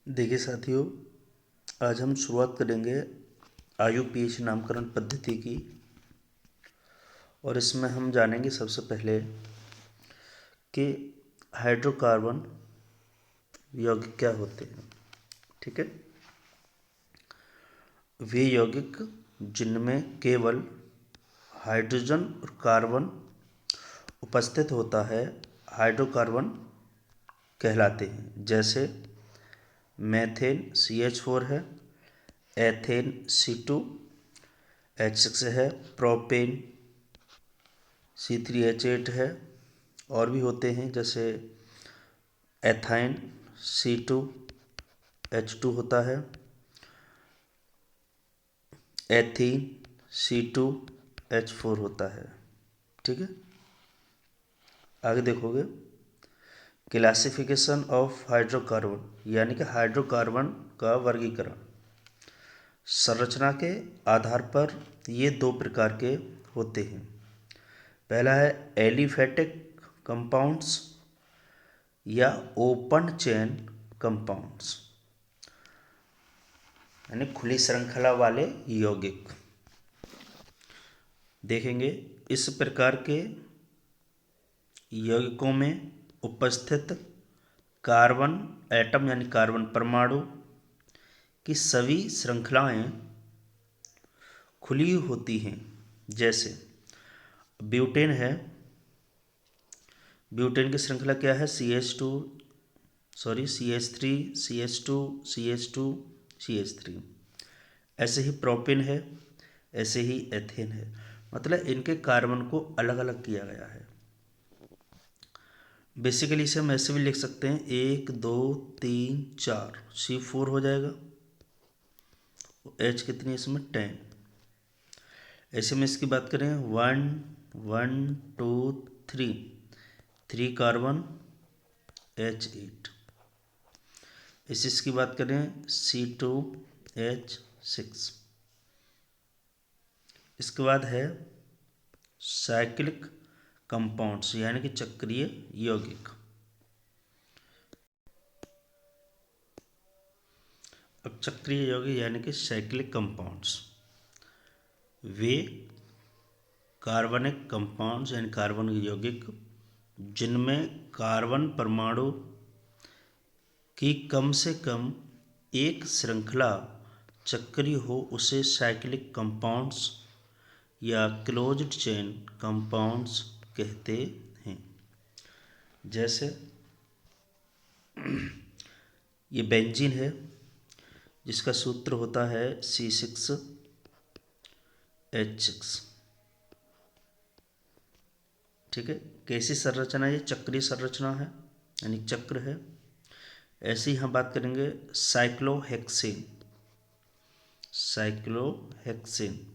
देखिए साथियों, आज हम शुरुआत करेंगे IUPAC नामकरण पद्धति की। और इसमें हम जानेंगे सबसे पहले कि हाइड्रोकार्बन यौगिक क्या होते हैं। ठीक है, वे यौगिक जिनमें केवल हाइड्रोजन और कार्बन उपस्थित होता है हाइड्रोकार्बन कहलाते हैं। जैसे मेथेन CH4 है, एथेन C2H6 है, प्रोपेन C3H8 है। और भी होते हैं जैसे एथाइन C2H2 होता है, एथीन C2H4 होता है। ठीक है, आगे देखोगे क्लासिफिकेशन ऑफ हाइड्रोकार्बन, यानी कि हाइड्रोकार्बन का वर्गीकरण। संरचना के आधार पर ये दो प्रकार के होते हैं। पहला है एलिफेटिक कंपाउंड्स या ओपन चेन कंपाउंड्स, यानी खुली श्रृंखला वाले यौगिक। देखेंगे इस प्रकार के यौगिकों में उपस्थित कार्बन एटम यानी कार्बन परमाणु की सभी श्रृंखलाएं खुली होती हैं। जैसे ब्यूटेन है, ब्यूटेन की श्रृंखला क्या है? CH3 CH2 CH2 CH3। ऐसे ही प्रोपेन है, ऐसे ही एथेन है। मतलब इनके कार्बन को अलग अलग किया गया है। बेसिकली इसे हम ऐसे भी लिख सकते हैं 1 2 3 4 C4 हो जाएगा। H कितनी है इसमें? 10। ऐसे में इसकी बात करें 1 1 2 3 कार्बन H8। इसकी बात करें C2H6। इसके बाद है साइक्लिक कंपाउंड्स, यानी कि चक्रीय यौगिक। अब चक्रीय यौगिक यानी कि साइक्लिक कंपाउंड्स, वे कार्बनिक कंपाउंड्स यानी कार्बन यौगिक जिनमें कार्बन परमाणु की कम से कम एक श्रृंखला चक्रीय हो, उसे साइक्लिक कंपाउंड्स या क्लोज्ड चेन कंपाउंड्स कहते हैं। जैसे ये बेंजीन है, जिसका सूत्र होता है C6H6। ठीक है, कैसी संरचना? ये चक्रीय संरचना है, यानी चक्र है। ऐसे ही हम बात करेंगे साइक्लोहेक्सेन। साइक्लोहेक्सेन,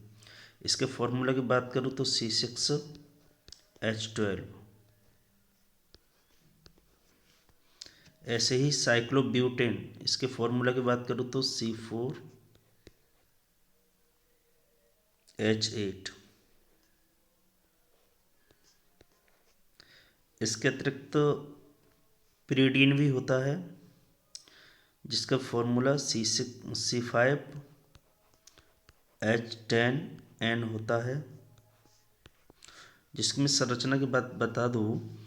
इसके फॉर्मूला की बात करूँ तो C6H12। ऐसे ही साइक्लोब्यूटेन, इसके फॉर्मूला की बात करूँ तो C4H8। इसके अतिरिक्त पिरीडीन भी होता है, जिसका फॉर्मूला C5H10N होता है। जिसकी मैं संरचना की बात बता दूँ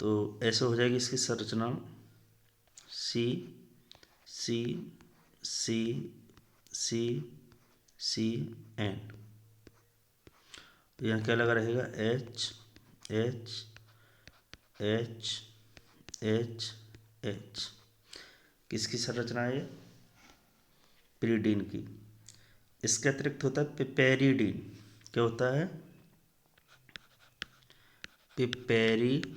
तो ऐसे हो जाएगी इसकी संरचना C तो यहाँ क्या लगा रहेगा? H किसकी संरचना है? पिरीडीन की। इसके अतिरिक्त होता है पिपेरिडीन। क्या होता है? पिपेरिडीन।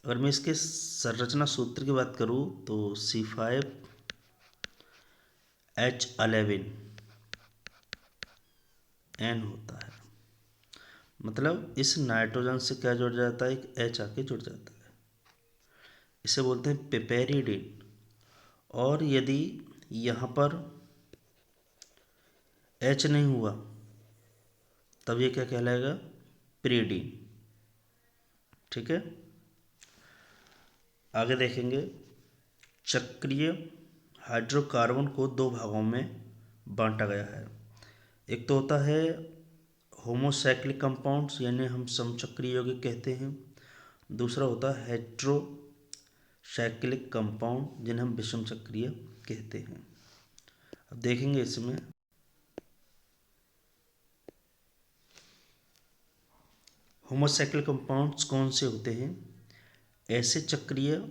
अगर मैं इसके संरचना सूत्र की बात करूँ तो C5H11N होता है। मतलब इस नाइट्रोजन से क्या जुड़ जाता है? एक H आके जुड़ जाता है। इसे बोलते हैं पिपेरिडीन। और यदि यहाँ पर H नहीं हुआ तब ये क्या कहलाएगा? पिरीडीन। ठीक है, आगे देखेंगे चक्रीय हाइड्रोकार्बन को दो भागों में बांटा गया है। एक तो होता है होमोसाइक्लिक कंपाउंड्स, यानी हम समचक्रीय यौगिक कहते हैं। दूसरा होता है हेट्रोसाइक्लिक कंपाउंड, जिन्हें हम विषम चक्रीय कहते हैं। अब देखेंगे इसमें होमोसाइक्लिक कंपाउंड्स कौन से होते हैं। ऐसे चक्रीय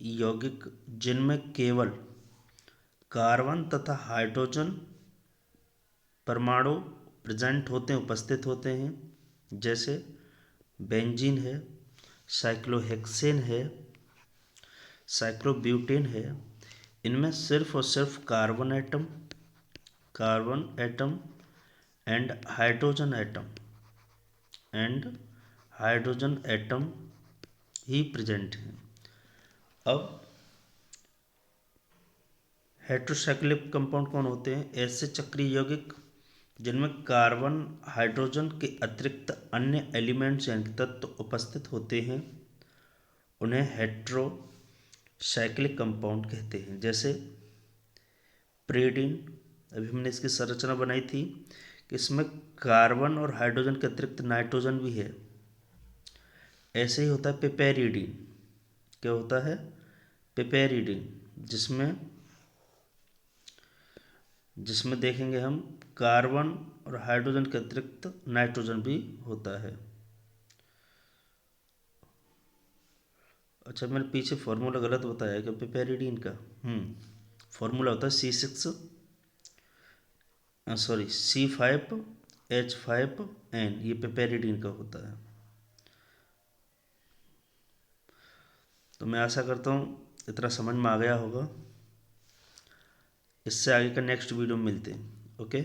यौगिक जिनमें केवल कार्बन तथा हाइड्रोजन परमाणु प्रेजेंट होते हैं, उपस्थित होते हैं, जैसे बेंजीन है, साइक्लोहेक्सेन है, साइक्लोब्यूटेन है। इनमें सिर्फ और सिर्फ carbon atom and hydrogen atom he present हैं। अब हेट्रोसाइक्लिक कंपाउंड कौन होते हैं। ऐसे चक्रीय यौगिक जिनमें कार्बन हाइड्रोजन के अतिरिक्त अन्य एलिमेंट्स यानी तत्व उपस्थित होते हैं, उन्हें हेट्रोसाइक्लिक कंपाउंड कहते हैं। जैसे प्रेडिन, अभी हमने इसकी संरचना बनाई थी कि इसमें कार्बन और हाइड्रोजन के अतिरिक्त नाइट्रोजन भी है। ऐसे ही होता है पिपेरिडीन। क्या होता है। पिपेरिडीन, जिसमें देखेंगे हम कार्बन और हाइड्रोजन के अतिरिक्त नाइट्रोजन भी होता है। अच्छा, मैंने पीछे फॉर्मूला गलत बताया कि पिपेरिडीन का फॉर्मूला होता है C5H5N, ये पिपेरिडीन का होता है। तो मैं आशा करता हूँ इतना समझ में आ गया होगा। इससे आगे का नेक्स्ट वीडियो में मिलते हैं। ओके।